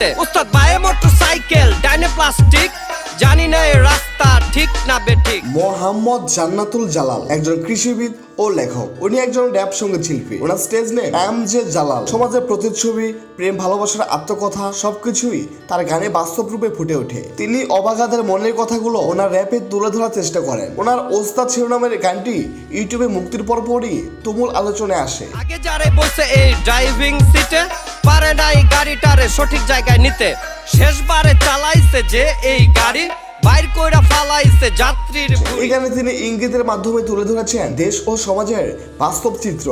উস্তাদ বায়ে মোটরসাইকেল ডাইনে প্লাস্টিক জানি না এই রাস্তা ঠিক না বেঠিক। মোহাম্মদ জান্নাতুল জালাল একজন কৃষিবিদ ও লেখক। উনি একজন র‍্যাপ সঙ্গীত শিল্পী। ওনার স্টেজ নেম এমজে জালাল। সমাজের প্রতিচ্ছবি, প্রেম ভালোবাসার আত্মকথা সবকিছুই তার গানে বাস্তব রূপে ফুটে ওঠে। তিনি অবাগাদের মনের কথাগুলো ওনার র‍্যাপে তুলে ধরার চেষ্টা করেন। ওনার ওস্তাদ শিরোনামের গানটি ইউটিউবে মুক্তির পরপরই তুমুল আলোচনায় আসে। আগে যারে বসে এই ড্রাইভিং সিটে পারে নাই গাড়িটারে সঠিক জায়গায় নিতে, শেষবারে চালাইছে যে এই গাড়ি বাইর কইরা ফালাইছে যাত্রীর। এই গানে তিনি ইঙ্গিতের মাধ্যমে তুলে ধরেছেন দেশ ও সমাজের বাস্তব চিত্র।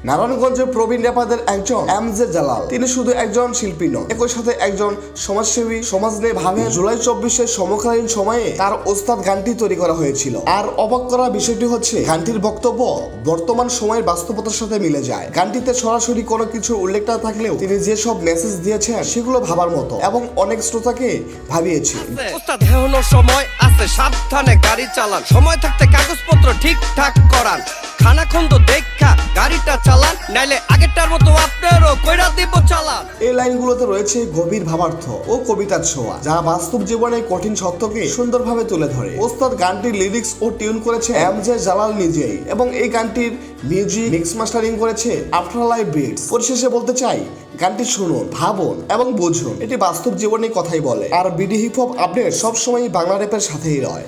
নারায়ণগঞ্জের প্রবীণ র্যাপারদের একজন এমজে জালাল। তিনি শুধু একজন শিল্পী নন, একই সাথে একজন সমাজসেবী। সমাজ নিয়ে ভাবেন। জুলাই 24-এর সমকালীন সময়ে তার ওস্তাদ গানটি তৈরি করা হয়েছিল। আর অবাক করার বিষয়টি হচ্ছে গানটির বক্তব্য বর্তমান সময়ের বাস্তবতার সাথে মিলে যায়। গানটিতে সরাসরি কোনো কিছু উল্লেখ না থাকলেও তিনি যেসব মেসেজ দিয়েছেন সেগুলো ভাবার মতো এবং অনেক শ্রোতাকে ভাবিয়েছে। ওস্তাদ এখনো সময় আছে, সাবধানে গাড়ি চালান, সময় থাকতে কাগজপত্র ঠিকঠাক করান, খানাখন্দ দেখা গাড়িটা চালান, নাইলে আগেরটার মতো আপনারও কইরা দিব চালান। এই লাইনগুলোতে রয়েছে গভীর ভাবার্থ ও কবিতার ছোঁয়া, যা বাস্তব জীবনে কঠিন সত্যকে সুন্দরভাবে তুলে ধরে। ওস্তাদ গানটির লিরিক্স ও টিউন করেছে এমজে জালাল নিজেই এবং এই গানটির মিউজিক মিক্স মাস্টারিং করেছে আফটারলাইফ বিটস। পরিশেষে বলতে চাই, গানটি শুনুন, ভাবুন এবং বুঝুন। এটি বাস্তব জীবনের কথাই বলে। আর বিডি হিপ হপ আপডেট সবসময় বাংলা র্যাপের সাথেই রয়।